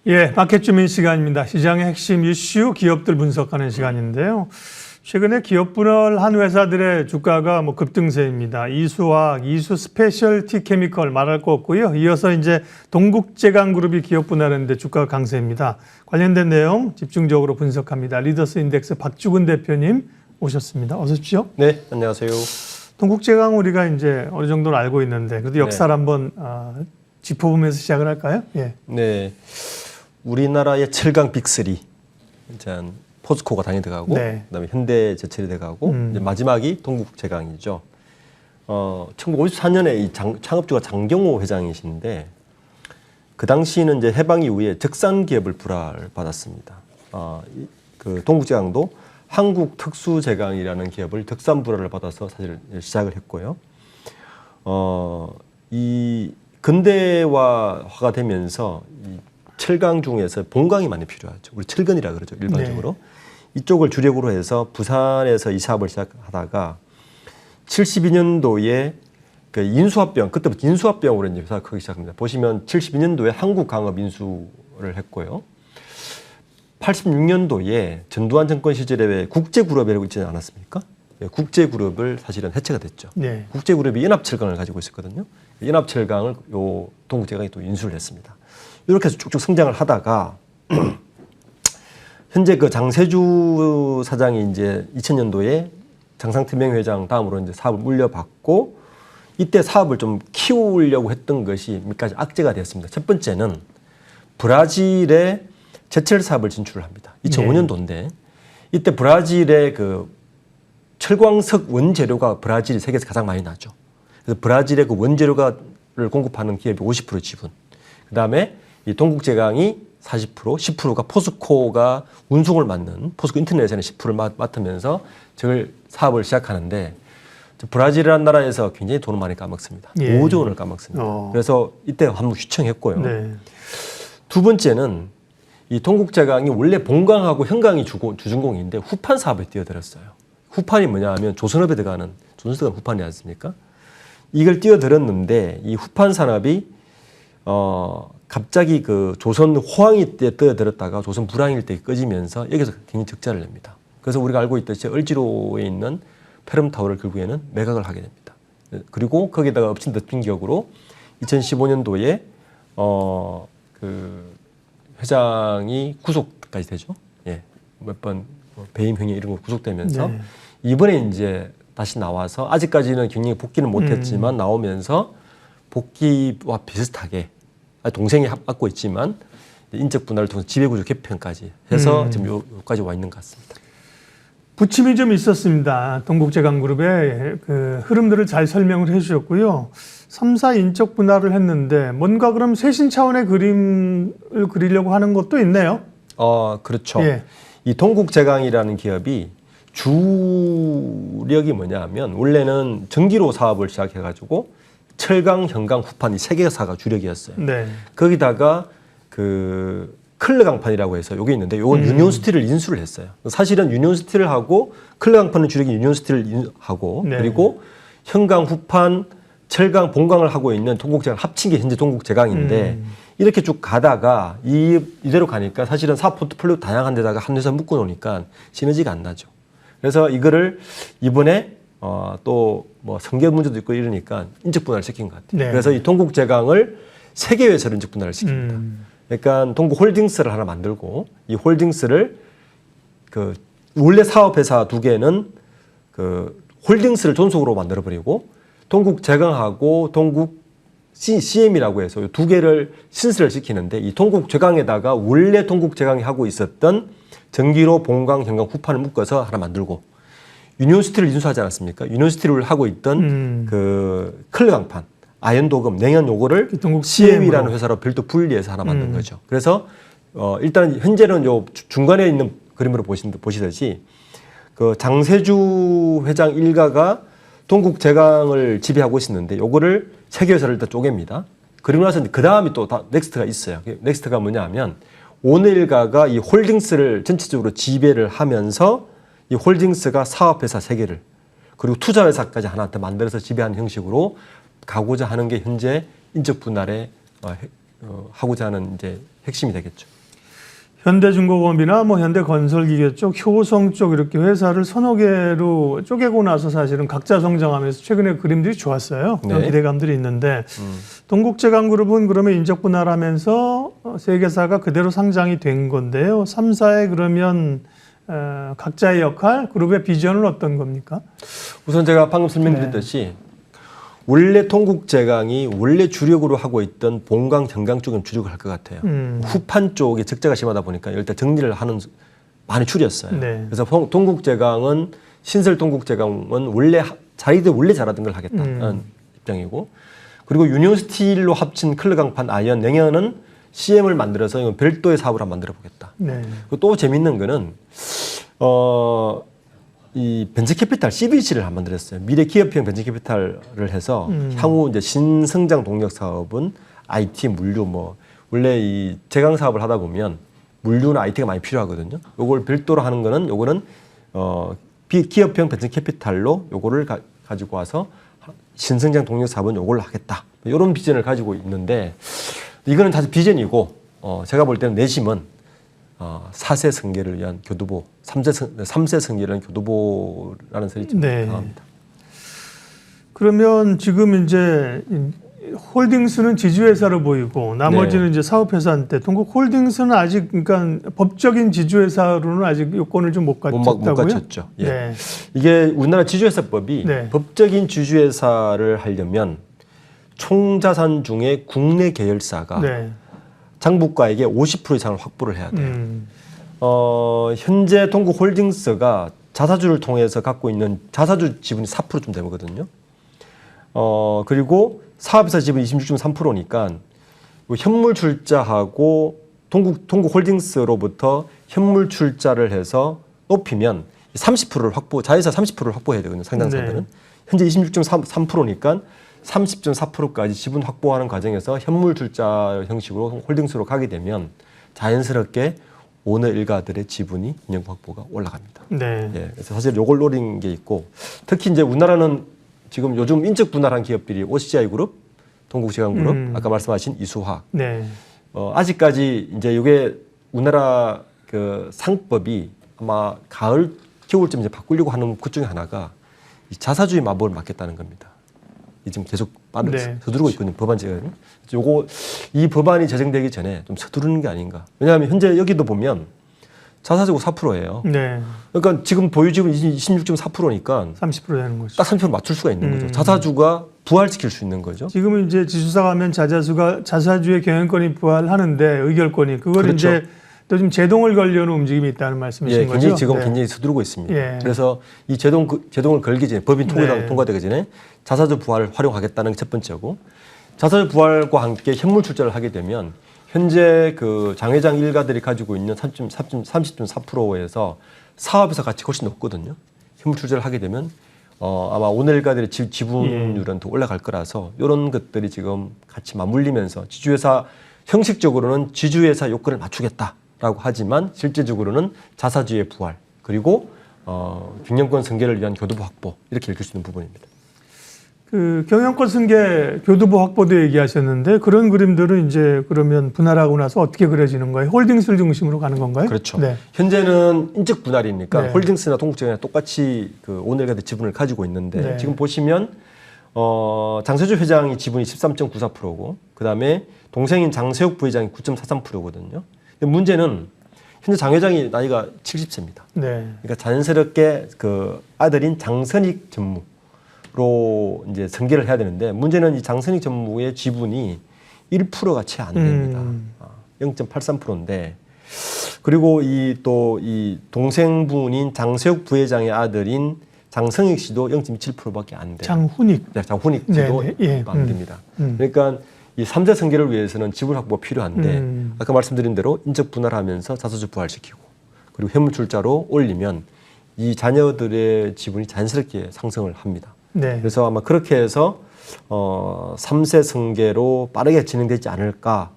예, 마켓 주민 시간입니다. 시장의 핵심 이슈, 기업들 분석하는 시간인데요. 최근에 기업 분할한 회사들의 주가가 급등세입니다. 이수화학, 이수 스페셜티 케미컬 말할 거 없고요. 이어서 이제 동국제강그룹이 기업 분할했는데 주가가 강세입니다. 관련된 내용 집중적으로 분석합니다. 리더스 인덱스 박주근 대표님 오셨습니다. 어서 오십시오. 네, 안녕하세요. 동국제강 우리가 이제 어느 정도는 알고 있는데 그래도 역사를 한번 짚어보면서 시작을 할까요? 예. 네, 우리나라의 철강 빅3 이제 포스코가 당연히 들어가고, 네. 그다음에 현대제철이 들어가고, 이제 마지막이 동국제강이죠. 1954년에 이 창업주가 장경호 회장이신데 그 당시는 이제 해방 이후에 적산 기업을 불활받았습니다. 그 동국제강도 한국특수제강이라는 기업을 적산 불활을 받아서 사실 시작을 했고요. 이 근대화가 되면서 이 철강 중에서 본강이 많이 필요하죠. 우리 철근이라 그러죠, 일반적으로. 네. 이쪽을 주력으로 해서 부산에서 이 사업을 시작하다가 72년도에 그 인수합병, 그때부터 인수합병으로 이제 회사가 크기 시작합니다. 보시면 72년도에 한국강업 인수를 했고요. 86년도에 전두환 정권 시절에 국제그룹이라고 있지 않았습니까? 국제그룹을 사실은 해체가 됐죠. 네. 국제그룹이 연합철강을 가지고 있었거든요. 연합철강을 요 동국제강이 또 인수를 했습니다. 이렇게 해서 쭉쭉 성장을 하다가 현재 그 장세주 사장이 이제 2000년도에 장상태명 회장 다음으로 이제 사업을 물려받고 이때 사업을 좀 키우려고 했던 것이 몇 가지 악재가 되었습니다. 첫 번째는 브라질에 제철 사업을 진출을 합니다. 2005년도인데 이때 브라질의 그 철광석 원재료가 브라질이 세계에서 가장 많이 나죠. 그래서 브라질의 그 원재료를 공급하는 기업이 50% 지분. 그 다음에 이 동국제강이 40%, 10%가 포스코가 운송을 맡는 포스코 인터넷에는 10%를 맡으면서 저걸 사업을 시작하는데 브라질이라는 나라에서 굉장히 돈을 많이 까먹습니다. 5조 원을 까먹습니다. 그래서 이때 한번 휘청했고요. 네. 두 번째는 이 동국제강이 원래 본강하고 현강이 주준공인데 후판 사업에 뛰어들었어요. 후판이 뭐냐 하면 조선업에 들어가는 후판이 않습니까? 이걸 뛰어들었는데 이 후판 산업이 갑자기 그 조선 호황이 때 뛰어들었다가 조선 불황일 때 꺼지면서 여기서 굉장히 적자를 냅니다. 그래서 우리가 알고 있듯이 을지로에 있는 페름타워를 결국에는 매각을 하게 됩니다. 그리고 거기다가 엎친 덮친 격으로 2015년도에 그 회장이 구속까지 되죠. 예, 몇 번 배임 형이 이런 거 구속되면서 네. 이번에 이제 다시 나와서 아직까지는 경영에 복귀는 못했지만 나오면서 복귀와 비슷하게 동생이 맡고 있지만 인적 분할을 통해서 지배구조 개편까지 해서 지금 여기까지 와 있는 것 같습니다. 부침이 좀 있었습니다. 동국제강그룹의 그 흐름들을 잘 설명을 해 주셨고요. 3사 인적 분할을 했는데 뭔가 그럼 쇄신 차원의 그림을 그리려고 하는 것도 있네요. 그렇죠. 예. 이 동국제강이라는 기업이 주력이 뭐냐 하면 원래는 전기로 사업을 시작해가지고 철강, 현강, 후판 이 세 개사가 주력이었어요. 네. 거기다가 그 클레강판이라고 해서 요게 있는데 요건 유니온스틸을 인수를 했어요. 사실은 유니온스틸을 하고 클레강판은 주력이 유니온스틸을 하고 네. 그리고 현강, 후판, 철강, 본강을 하고 있는 동국제강 합친 게 현재 동국제강인데 이렇게 쭉 가다가 이대로 가니까 사실은 사업 포트폴리오 다양한 데다가 한 회사 묶어 놓으니까 시너지가 안 나죠. 그래서 이거를 이번에 또 뭐 성계 문제도 있고 이러니까 인적 분할을 시킨 것 같아요. 네. 그래서 이 동국제강을 세 개 회사로 인적 분할을 시킵니다. 그러니까 동국홀딩스를 하나 만들고 이 홀딩스를 그 원래 사업회사 두 개는 그 홀딩스를 존속으로 만들어버리고 동국제강하고 동국 CM이라고 해서 두 개를 신설을 시키는데 이 동국제강에다가 원래 동국제강이 하고 있었던 전기로 본강, 현강, 후판을 묶어서 하나 만들고 유니온스틸을 인수하지 않았습니까? 유니온스틸을 하고 있던 그 클레강판, 아연도금, 냉연 요거를 CM이라는 회사로 별도 분리해서 하나 만든 거죠. 그래서 일단 현재는 요 중간에 있는 그림으로 보시듯이 그 장세주 회장 일가가 동국제강을 지배하고 있었는데 요거를 세 개 회사를 일단 쪼갭니다. 그리고 나서 그 다음이 또 넥스트가 있어요. 넥스트가 뭐냐 하면 오너 일가가 이 홀딩스를 전체적으로 지배를 하면서 이 홀딩스가 사업회사 세 개를 그리고 투자회사까지 하나 더 만들어서 지배하는 형식으로 가고자 하는 게 현재 인적 분할에 하고자 하는 이제 핵심이 되겠죠. 현대중공업이나 뭐 현대건설기계 쪽, 효성 쪽 이렇게 회사를 서너 개로 쪼개고 나서 사실은 각자 성장하면서 최근에 그림들이 좋았어요. 그런 네. 기대감들이 있는데 동국제강그룹은 그러면 인적 분할하면서 세 개사가 그대로 상장이 된 건데요. 3사의 그러면 각자의 역할, 그룹의 비전은 어떤 겁니까? 우선 제가 방금 설명드렸듯이 원래 동국제강이 원래 주력으로 하고 있던 본강, 경강 쪽은 주력을 할 것 같아요. 후판 쪽에 적자가 심하다 보니까 일단 정리를 하는 많이 줄였어요. 네. 그래서 동국제강은 신설 동국제강은 원래 자기들 원래 잘하던 걸 하겠다는 입장이고, 그리고 유니온스틸로 합친 클르강판 아이언 냉연은 CM을 만들어서 별도의 사업을 한번 만들어 보겠다. 네. 그리고 또 재밌는 거는 이 벤처캐피탈 CVC를 한번 만들었어요. 미래 기업형 벤처캐피탈을 해서 향후 이제 신성장 동력 사업은 IT, 물류 뭐 원래 이 제강 사업을 하다 보면 물류나 IT가 많이 필요하거든요. 요걸 별도로 하는 거는 요거는 기업형 벤처캐피탈로 요거를 가지고 와서 신성장 동력 사업은 요걸로 하겠다. 이런 비전을 가지고 있는데 이거는 사실 비전이고 제가 볼 때는 내심은 4세 승계를 위한 교두보, 3세 승계를 위한 교두보라는 설이 좀 강합니다. 그러면 지금 이제 홀딩스는 지주회사로 보이고 나머지는 이제 사업회사인데 동국홀딩스는 아직 그러니까 법적인 지주회사로는 아직 요건을 좀 못 갖췄다고요? 못 갖췄죠. 예. 네. 이게 우리나라 지주회사법이 법적인 지주회사를 하려면 총자산 중에 국내 계열사가 장부가액의 50% 이상을 확보를 해야 돼요. 현재 동국홀딩스가 자사주를 통해서 갖고 있는 자사주 지분이 4%좀 되거든요. 그리고 사업회사 지분이 26.3%니까 현물 출자하고 동국홀딩스로부터 현물 출자를 해서 높이면 30%를 자회사 30%를 확보해야 되거든요. 상장사들은. 현재 26.3%니까 30.4%까지 지분 확보하는 과정에서 현물 출자 형식으로 홀딩스로 가게 되면 자연스럽게 오너 일가들의 지분이 인형 확보가 올라갑니다. 예, 그래서 사실 요걸 노린 게 있고, 특히 이제 우리나라는 지금 요즘 인적 분할한 기업들이 OCI 그룹, 동국제강그룹, 아까 말씀하신 이수화학. 아직까지 이제 이게 우리나라 그 상법이 아마 가을, 겨울쯤 이제 바꾸려고 하는 것 중에 하나가 이 자사주의 마법을 막겠다는 겁니다. 지금 계속 서두르고 있거든요. 법안 제정이. 이 법안이 제정되기 전에 좀 서두르는 게 아닌가. 왜냐하면 현재 여기도 보면 자사주가 4%예요. 그러니까 지금 보유 지분 26.4%니까 30% 되는 거죠. 딱 30% 맞출 수가 있는 거죠. 자사주가 부활시킬 수 있는 거죠. 지금은 이제 지주사가 하면 자사주의 경영권이 부활하는데 의결권이 그걸 이제 또 좀 제동을 걸려는 움직임이 있다는 말씀이신 거죠? 굉장히 지금 굉장히 서두르고 있습니다. 그래서 이 제동을 걸기 전에 법인 통과되기 전에 자사주 부활을 활용하겠다는 게 첫 번째고, 자사주 부활과 함께 현물 출자를 하게 되면 현재 그 장회장 일가들이 가지고 있는 30.4%에서 사업에서 가치 훨씬 높거든요. 현물 출자를 하게 되면 아마 오너 일가들의 지분율은 더 올라갈 거라서 이런 것들이 지금 같이 맞물리면서 지주회사 형식적으로는 지주회사 요건을 맞추겠다라고 하지만 실제적으로는 자사주의 부활 그리고 경영권 승계를 위한 교두보 확보 이렇게 읽을 수 있는 부분입니다. 그 경영권 승계 교두보 확보도 얘기하셨는데 그런 그림들은 이제 그러면 분할하고 나서 어떻게 그려지는 거예요? 홀딩스를 중심으로 가는 건가요? 그렇죠. 현재는 인적 분할이니까 홀딩스나 동국제강이랑 똑같이 그 오너일가들 지분을 가지고 있는데 지금 보시면 장세주 회장이 지분이 13.94%고 그다음에 동생인 장세욱 부회장이 9.43%거든요. 근데 문제는 현재 장 회장이 나이가 70세입니다. 그러니까 자연스럽게 그 아들인 장선익 전무로 이제 승계를 해야 되는데 문제는 이 장선익 전무의 지분이 1%가 채 안 됩니다. 0.83%인데 그리고 이 동생분인 장세욱 부회장의 아들인 장성익 씨도 0.27%밖에 안 돼요. 장훈익. 네, 장훈익 씨도 안 됩니다. 그러니까 이 3자 승계를 위해서는 지분 확보가 필요한데 아까 말씀드린 대로 인적 분할하면서 자사주 부활시키고 그리고 현물 출자로 올리면 이 자녀들의 지분이 자연스럽게 상승을 합니다. 그래서 아마 그렇게 해서 3세 승계로 빠르게 진행되지 않을까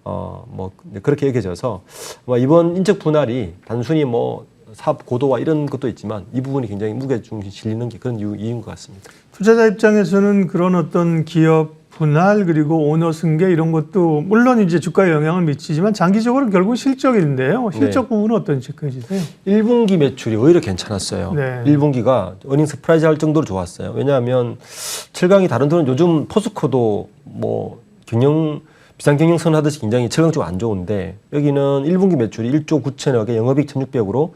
뭐 그렇게 여겨져서 이번 인적 분할이 단순히 뭐 사업 고도화 이런 것도 있지만 이 부분이 굉장히 무게중심이 실리는 게 그런 이유인 것 같습니다. 투자자 입장에서는 그런 어떤 기업 분할 그리고 오너 승계 이런 것도 물론 이제 주가에 영향을 미치지만 장기적으로 결국 실적인데요. 실적 부분은 어떤 체크해주세요? 1분기 매출이 오히려 괜찮았어요. 네. 1분기가 어닝 서프라이즈 할 정도로 좋았어요. 왜냐하면 철강이 다른 데는 요즘 포스코도 뭐 비상 경영선 하듯이 굉장히 철강 쪽 안 좋은데 여기는 1분기 매출이 1조 9천억에 영업이익 1,600으로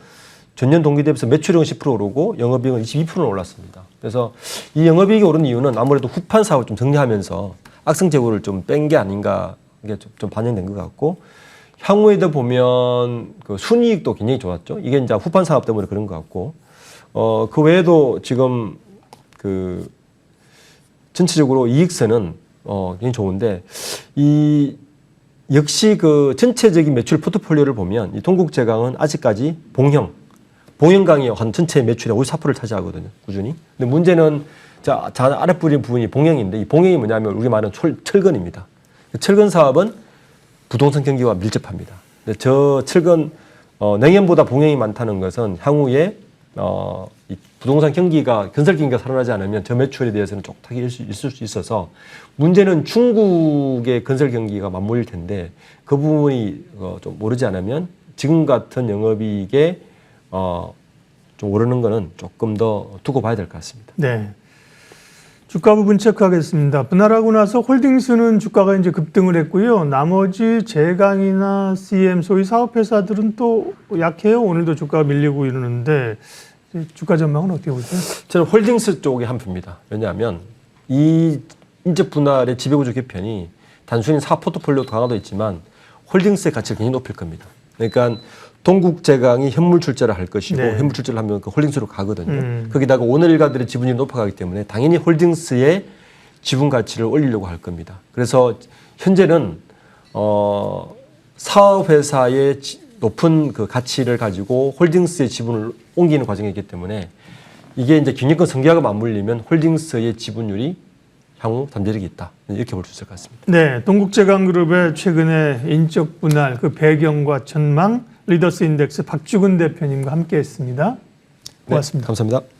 전년 동기 대비해서 매출액은 10% 오르고 영업이익은 22% 올랐습니다. 그래서 이 영업이익이 오른 이유는 아무래도 후판 사업을 좀 정리하면서 악성 재고를 좀 뺀 게 아닌가 이게 좀 반영된 것 같고 향후에도 보면 그 순이익도 굉장히 좋았죠. 이게 이제 후판 사업 때문에 그런 것 같고 그 외에도 지금 그 전체적으로 이익세는 굉장히 좋은데 이 역시 그 전체적인 매출 포트폴리오를 보면 이 동국제강은 아직까지 봉형강이 한 전체 매출의 54%를 차지하거든요. 꾸준히. 근데 문제는 자 아랫부분 부분이 봉형인데 이 봉형이 뭐냐면 우리 말하는 철근입니다. 철근 사업은 부동산 경기와 밀접합니다. 근데 저 철근 냉연보다 봉형이 많다는 것은 향후에 이 부동산 경기가 건설 경기가 살아나지 않으면 저 매출에 대해서는 쪽탁이 있을 수 있어서 문제는 중국의 건설 경기가 맞물릴 텐데 그 부분이 좀 오르지 않으면 지금 같은 영업이익에 좀 오르는 거는 조금 더 두고 봐야 될 것 같습니다. 네. 주가 부분 체크하겠습니다. 분할하고 나서 홀딩스는 주가가 이제 급등을 했고요. 나머지 제강이나 CM 소위 사업회사들은 또 약해요. 오늘도 주가가 밀리고 이러는데 주가 전망은 어떻게 보세요? 저는 홀딩스 쪽에 한 표입니다. 왜냐하면 이 인적 분할의 지배구조 개편이 단순히 사업 포트폴리오도 강화도 있지만 홀딩스의 가치를 굉장히 높일 겁니다. 그러니까 동국제강이 현물 출자를 할 것이고 네. 현물 출자를 하면 그 홀딩스로 가거든요. 거기다가 오늘 일가들의 지분이 높아가기 때문에 당연히 홀딩스의 지분 가치를 올리려고 할 겁니다. 그래서 현재는 사업회사의 높은 그 가치를 가지고 홀딩스의 지분을 옮기는 과정이기 때문에 이게 이제 경영권 성격과 맞물리면 홀딩스의 지분율이 향후 잠재력이 있다. 이렇게 볼 수 있을 것 같습니다. 네, 동국제강그룹의 최근의 인적 분할 그 배경과 전망 리더스 인덱스 박주근 대표님과 함께했습니다. 고맙습니다. 네, 감사합니다.